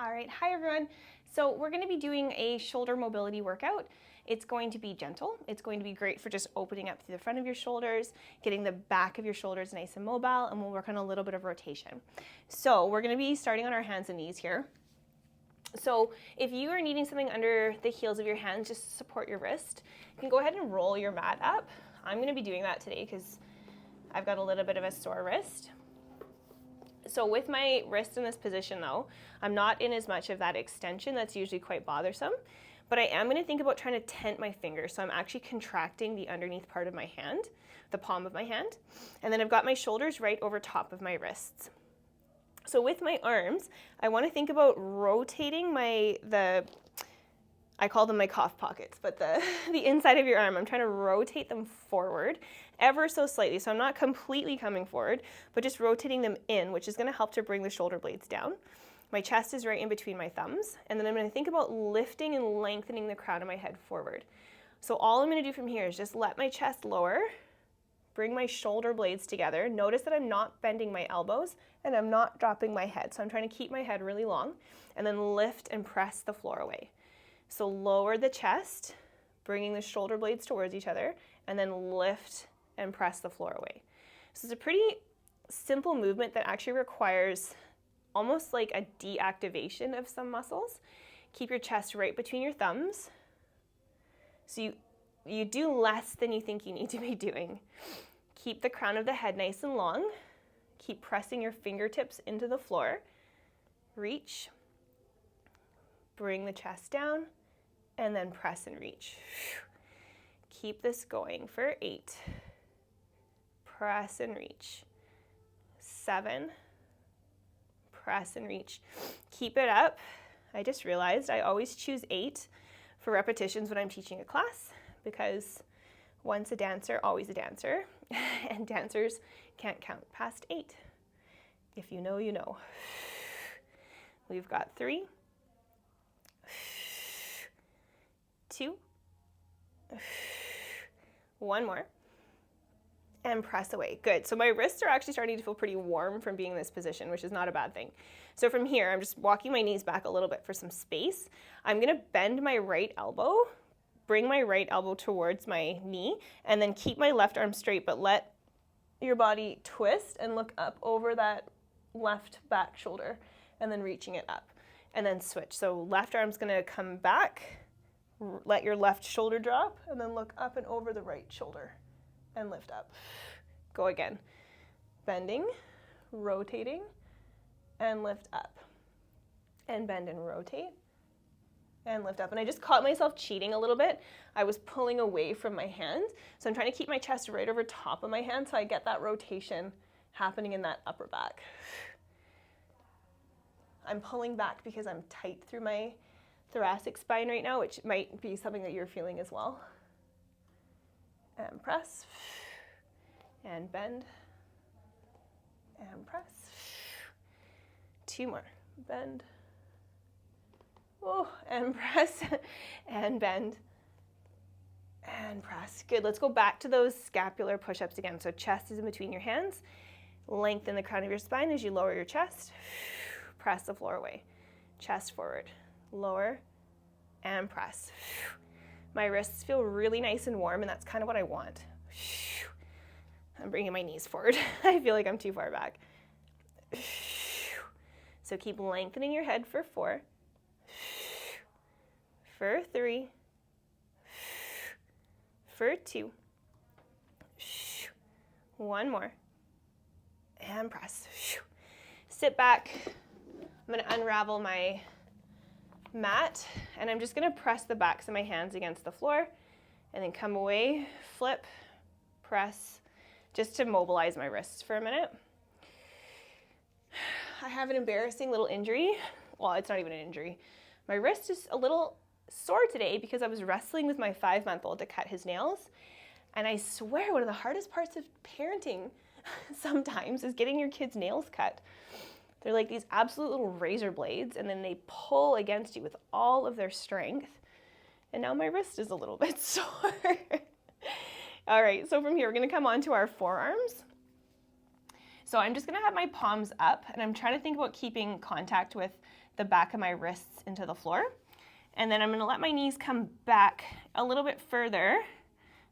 All right, hi everyone. So we're going to be doing a shoulder mobility workout. It's going to be gentle. It's going to be great for just opening up through the front of your shoulders, getting the back of your shoulders nice and mobile, and we'll work on a little bit of rotation. So we're going to be starting on our hands and knees here. So if you are needing something under the heels of your hands, just support your wrist. You can go ahead and roll your mat up. I'm going to be doing that today because I've got a little bit of a sore wrist. So with my wrist in this position though, I'm not in as much of that extension. That's usually quite bothersome, but I am going to think about trying to tent my fingers. So I'm actually contracting the underneath part of my hand, the palm of my hand, and then I've got my shoulders right over top of my wrists. So with my arms, I want to think about rotating I call them my cough pockets, but the inside of your arm, I'm trying to rotate them forward ever so slightly. So I'm not completely coming forward, but just rotating them in, which is going to help to bring the shoulder blades down. My chest is right in between my thumbs, and then I'm going to think about lifting and lengthening the crown of my head forward. So all I'm going to do from here is just let my chest lower, bring my shoulder blades together. Notice that I'm not bending my elbows and I'm not dropping my head. So I'm trying to keep my head really long and then lift and press the floor away. So lower the chest, bringing the shoulder blades towards each other, and then lift and press the floor away. So it's a pretty simple movement that actually requires almost like a deactivation of some muscles. Keep your chest right between your thumbs. So you do less than you think you need to be doing. Keep the crown of the head nice and long. Keep pressing your fingertips into the floor. Reach. Bring the chest down. And then press and reach. Keep this going for 8. Press and reach. 7. Press and reach. Keep it up. I just realized I always choose 8 for repetitions when I'm teaching a class because once a dancer, always a dancer, and dancers can't count past 8. If you know, you know. We've got 3. 2, 1 more, and press away. Good. So my wrists are actually starting to feel pretty warm from being in this position, which is not a bad thing. So from here, I'm just walking my knees back a little bit for some space. I'm going to bend my right elbow, bring my right elbow towards my knee, and then keep my left arm straight, but let your body twist and look up over that left back shoulder, and then reaching it up, and then switch. So left arm's going to come back. Let your left shoulder drop and then look up and over the right shoulder and lift up. Go again. Bending, rotating, and lift up. And bend and rotate and lift up. And I just caught myself cheating a little bit. I was pulling away from my hand. So I'm trying to keep my chest right over top of my hand so I get that rotation happening in that upper back. I'm pulling back because I'm tight through my thoracic spine right now, which might be something that you're feeling as well. And press, and bend, and press. 2 more. Bend, and press, and bend, and press. Good. Let's go back to those scapular push-ups again. So chest is in between your hands. Lengthen the crown of your spine as you lower your chest. Press the floor away. Chest forward. Lower and press. My wrists feel really nice and warm, and that's kind of what I want. I'm bringing my knees forward. I feel like I'm too far back. So keep lengthening your head for 4, for 3, for 2, 1 more, and press. Sit back. I'm going to unravel my mat, and I'm just going to press the backs of my hands against the floor and then come away, flip, press, just to mobilize my wrists for a minute. I have an embarrassing little injury. Well, it's not even an injury. My wrist is a little sore today because I was wrestling with my 5-month-old to cut his nails, and I swear one of the hardest parts of parenting sometimes is getting your kids' nails cut. They're like these absolute little razor blades, and then they pull against you with all of their strength. And now my wrist is a little bit sore. All right, so from here, we're gonna come on to our forearms. So I'm just gonna have my palms up, and I'm trying to think about keeping contact with the back of my wrists into the floor. And then I'm gonna let my knees come back a little bit further.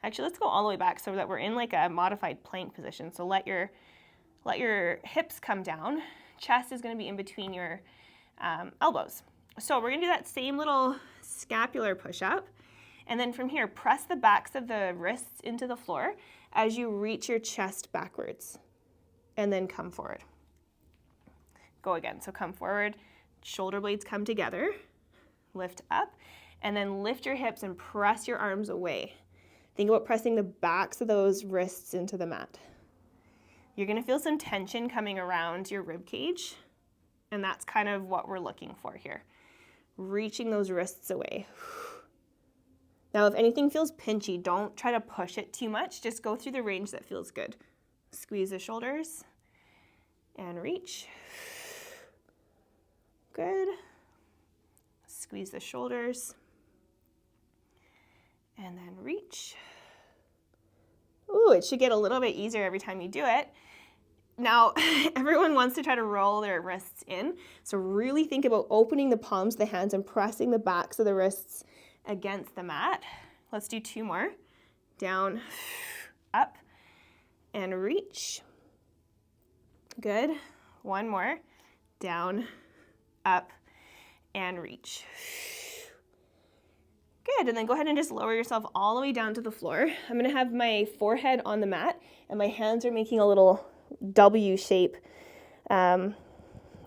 Actually, let's go all the way back so that we're in like a modified plank position. So let your hips come down. Chest is gonna be in between your elbows. So we're gonna do that same little scapular push-up. And then from here, press the backs of the wrists into the floor as you reach your chest backwards. And then come forward. Go again, so come forward, shoulder blades come together, lift up, and then lift your hips and press your arms away. Think about pressing the backs of those wrists into the mat. You're gonna feel some tension coming around your rib cage, and that's kind of what we're looking for here. Reaching those wrists away. Now, if anything feels pinchy, don't try to push it too much, just go through the range that feels good. Squeeze the shoulders and reach. Good. Squeeze the shoulders and then reach. Ooh, it should get a little bit easier every time you do it. Now, everyone wants to try to roll their wrists in, so really think about opening the palms of the hands and pressing the backs of the wrists against the mat. Let's do 2 more. Down, up, and reach. Good. 1 more. Down, up, and reach. Good, and then go ahead and just lower yourself all the way down to the floor. I'm gonna have my forehead on the mat, and my hands are making a little W shape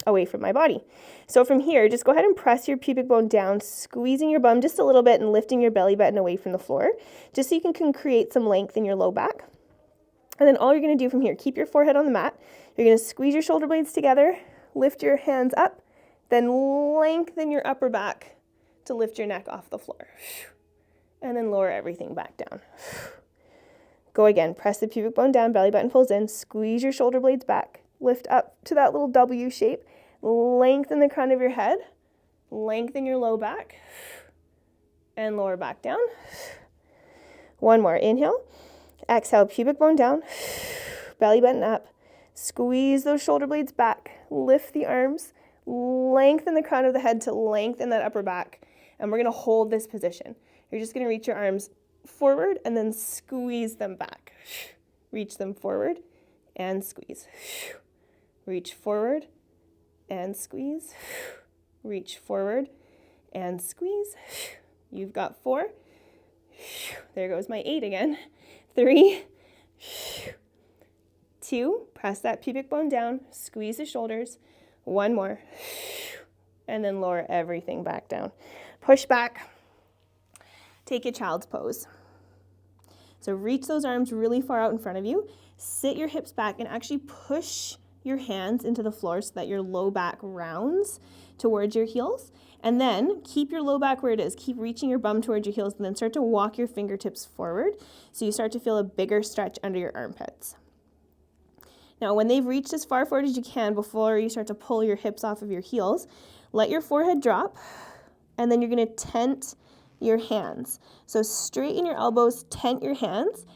away from my body. So from here, just go ahead and press your pubic bone down, squeezing your bum just a little bit and lifting your belly button away from the floor, just so you can create some length in your low back. And then all you're gonna do from here, keep your forehead on the mat. You're gonna squeeze your shoulder blades together, lift your hands up, then lengthen your upper back to lift your neck off the floor. And then lower everything back down. Go again, press the pubic bone down, belly button pulls in, squeeze your shoulder blades back, lift up to that little W shape, lengthen the crown of your head, lengthen your low back, and lower back down. 1 more, inhale, exhale, pubic bone down, belly button up, squeeze those shoulder blades back, lift the arms, lengthen the crown of the head to lengthen that upper back, and we're gonna hold this position. You're just gonna reach your arms forward and then squeeze them back. Reach them forward and squeeze. Reach forward and squeeze. Reach forward and squeeze. You've got 4. There goes my 8 again. 3, 2, press that pubic bone down, squeeze the shoulders. 1 more, and then lower everything back down. Push back. Take a child's pose. So reach those arms really far out in front of you. Sit your hips back and actually push your hands into the floor so that your low back rounds towards your heels. And then keep your low back where it is. Keep reaching your bum towards your heels and then start to walk your fingertips forward so you start to feel a bigger stretch under your armpits. Now, when they've reached as far forward as you can before you start to pull your hips off of your heels, let your forehead drop, and then you're gonna tent your hands. So straighten your elbows, tent your hands,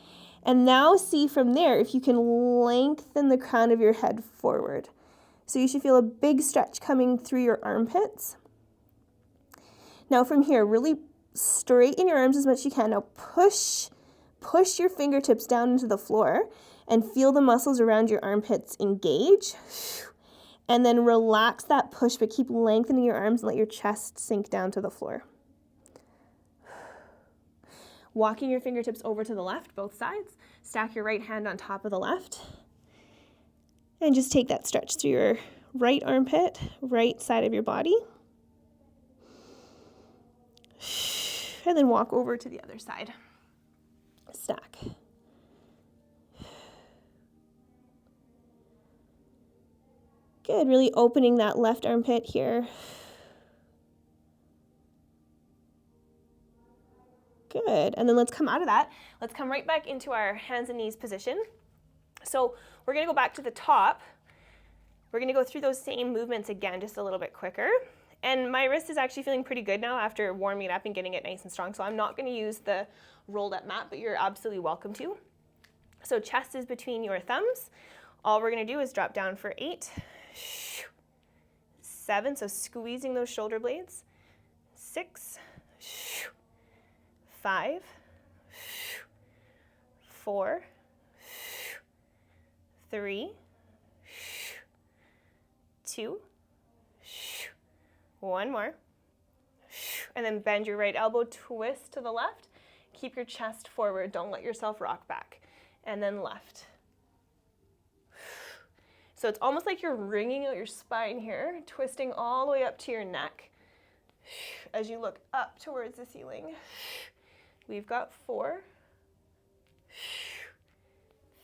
and now see from there if you can lengthen the crown of your head forward. So you should feel a big stretch coming through your armpits. Now from here, really straighten your arms as much as you can. Now push your fingertips down into the floor and feel the muscles around your armpits engage. And then relax that push, but keep lengthening your arms and let your chest sink down to the floor. Walking your fingertips over to the left, both sides. Stack your right hand on top of the left. And just take that stretch through your right armpit, right side of your body. And then walk over to the other side. Stack. Good, really opening that left armpit here. Good, and then let's come out of that. Let's come right back into our hands and knees position. So we're gonna go back to the top. We're gonna go through those same movements again, just a little bit quicker. And my wrist is actually feeling pretty good now after warming it up and getting it nice and strong. So I'm not gonna use the rolled up mat, but you're absolutely welcome to. So chest is between your thumbs. All we're gonna do is drop down for 8, 7, so squeezing those shoulder blades. 6, 5, 4, 3, 2, 1 more. And then bend your right elbow, twist to the left. Keep your chest forward. Don't let yourself rock back. And then left. So it's almost like you're wringing out your spine here, twisting all the way up to your neck as you look up towards the ceiling. We've got 4,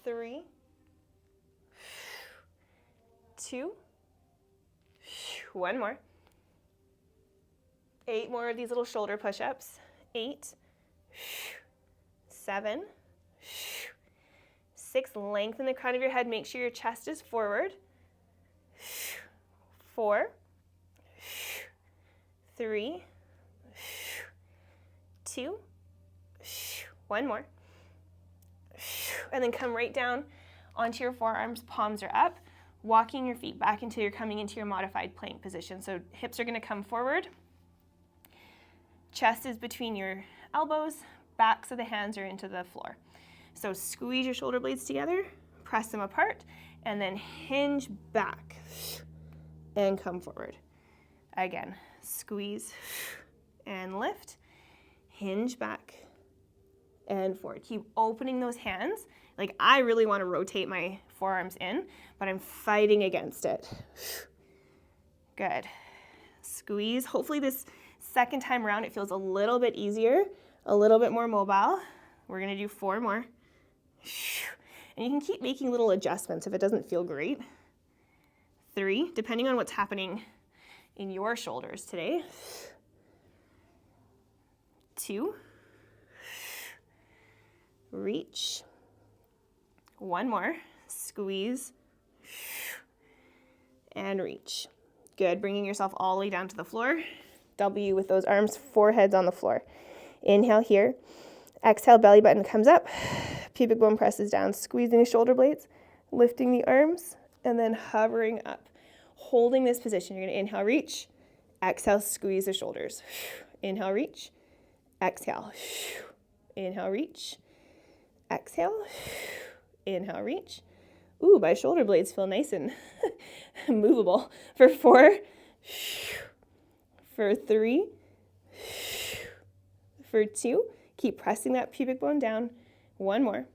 3, 2, 1 more. 8 more of these little shoulder push-ups. 8, 7, 6, lengthen the crown of your head. Make sure your chest is forward. 4, 3, 2, 1 more. And then come right down onto your forearms, palms are up, walking your feet back until you're coming into your modified plank position. So hips are going to come forward. Chest is between your elbows, backs of the hands are into the floor. So squeeze your shoulder blades together, press them apart, and then hinge back and come forward. Again, squeeze and lift, hinge back and forward. Keep opening those hands. Like, I really want to rotate my forearms in, but I'm fighting against it. Good. Squeeze. Hopefully this second time around it feels a little bit easier, a little bit more mobile. We're going to do 4 more. And you can keep making little adjustments if it doesn't feel great. 3, depending on what's happening in your shoulders today. 2, reach. 1 more, squeeze, and reach. Good, bringing yourself all the way down to the floor. W with those arms, foreheads on the floor. Inhale here. Exhale, belly button comes up. Pubic bone presses down, squeezing the shoulder blades, lifting the arms, and then hovering up. Holding this position, you're going to inhale, reach. Exhale, squeeze the shoulders. Inhale, reach. Exhale. Inhale, reach. Exhale. Inhale, reach. Ooh, my shoulder blades feel nice and movable. For 4, for 3, for 2, keep pressing that pubic bone down. 1 more.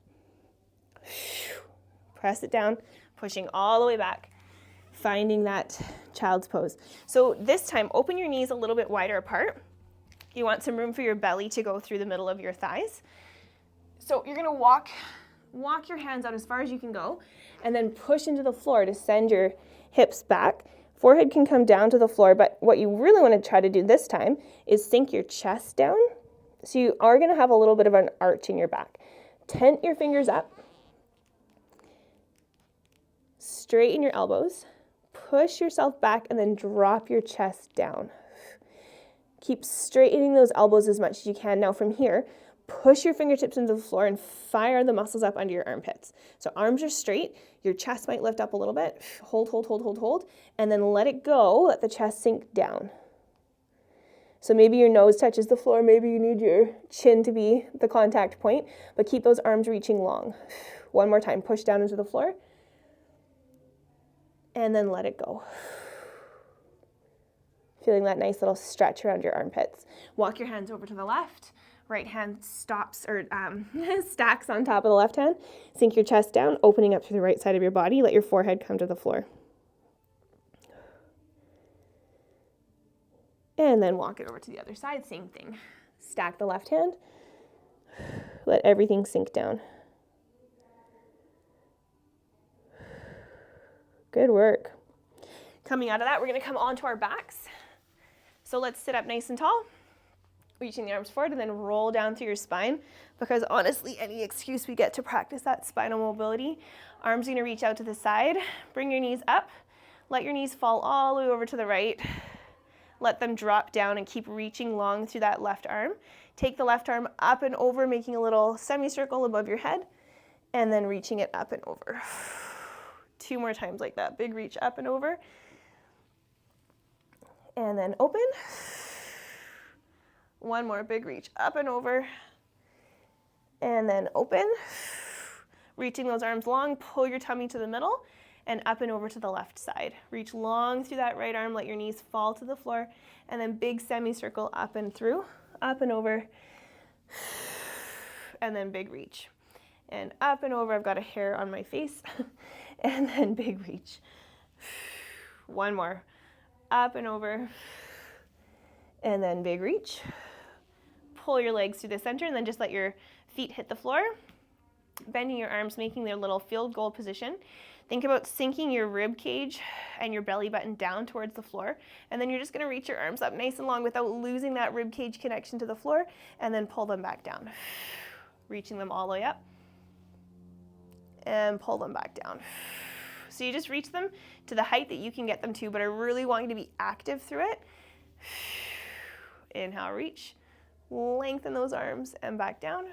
Press it down, pushing all the way back, finding that child's pose. So this time, open your knees a little bit wider apart. You want some room for your belly to go through the middle of your thighs. So you're going to walk your hands out as far as you can go, and then push into the floor to send your hips back. Forehead can come down to the floor, but what you really want to try to do this time is sink your chest down. So you are going to have a little bit of an arch in your back. Tent your fingers up. Straighten your elbows. Push yourself back and then drop your chest down. Keep straightening those elbows as much as you can. Now from here, push your fingertips into the floor and fire the muscles up under your armpits. So arms are straight, your chest might lift up a little bit. Hold, hold, hold, hold, hold, and then let it go, let the chest sink down. So maybe your nose touches the floor, maybe you need your chin to be the contact point, but keep those arms reaching long. 1 more time, push down into the floor, and then let it go. Feeling that nice little stretch around your armpits. Walk your hands over to the left. Right hand stops or stacks on top of the left hand. Sink your chest down, opening up through the right side of your body. Let your forehead come to the floor. And then walk it over to the other side. Same thing. Stack the left hand. Let everything sink down. Good work. Coming out of that, we're going to come onto our backs. So let's sit up nice and tall. Reaching the arms forward and then roll down through your spine, because honestly, any excuse we get to practice that spinal mobility. Arms are going to reach out to the side. Bring your knees up. Let your knees fall all the way over to the right. Let them drop down and keep reaching long through that left arm. Take the left arm up and over, making a little semicircle above your head, and then reaching it up and over. 2 more times like that. Big reach up and over. And then open. One more big reach up and over. And then open. Reaching those arms long, pull your tummy to the middle and up and over to the left side. Reach long through that right arm, let your knees fall to the floor, and then big semicircle up and through, up and over, and then big reach. And up and over, I've got a hair on my face, and then big reach. One more, up and over, and then big reach. Pull your legs through the center, and then just let your feet hit the floor. Bending your arms, making their little field goal position. Think about sinking your rib cage and your belly button down towards the floor, and then you're just going to reach your arms up nice and long without losing that rib cage connection to the floor, and then pull them back down. Reaching them all the way up, and pull them back down. So you just reach them to the height that you can get them to, but I really want you to be active through it. Inhale, reach, lengthen those arms, and back down.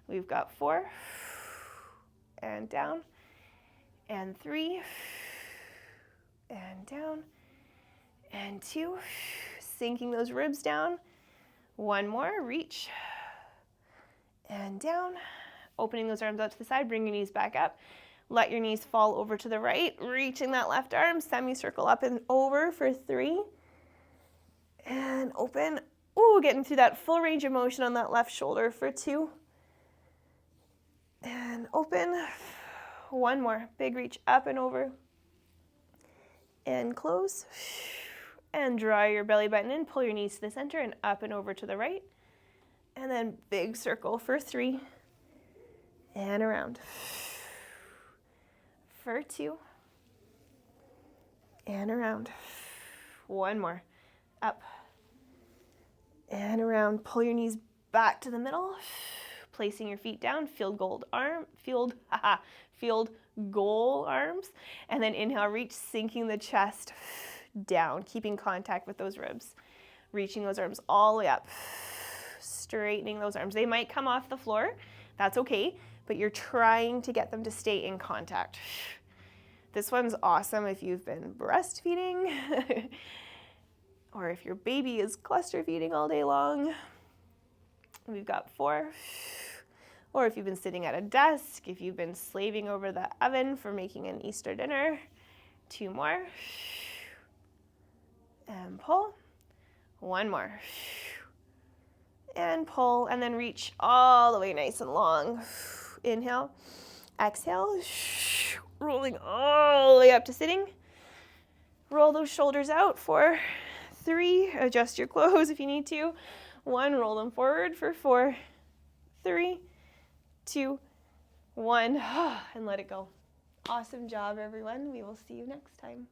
We've got 4, and down, and 3, and down, and 2, sinking those ribs down. One more, reach, and down, opening those arms out to the side, bring your knees back up. Let your knees fall over to the right, reaching that left arm, semicircle up and over for 3, and open. Ooh, getting through that full range of motion on that left shoulder for 2. And open. One more. Big reach up and over. And close. And draw your belly button in. Pull your knees to the center and up and over to the right. And then big circle for 3. And around. For 2. And around. One more. Up. And around. Pull your knees back to the middle. Placing your feet down, field goal arms, and then inhale, reach, sinking the chest down, keeping contact with those ribs, reaching those arms all the way up, straightening those arms. They might come off the floor, that's okay, but you're trying to get them to stay in contact. This one's awesome if you've been breastfeeding, or if your baby is cluster feeding all day long. We've got 4. Or if you've been sitting at a desk, if you've been slaving over the oven for making an Easter dinner. 2 more. And pull. 1 more. And pull, and then reach all the way nice and long. Inhale. Exhale. Rolling all the way up to sitting. Roll those shoulders out for 3. Adjust your clothes if you need to. 1, roll them forward for 4, 3, 2, 1, and let it go. Awesome job, everyone. We will see you next time.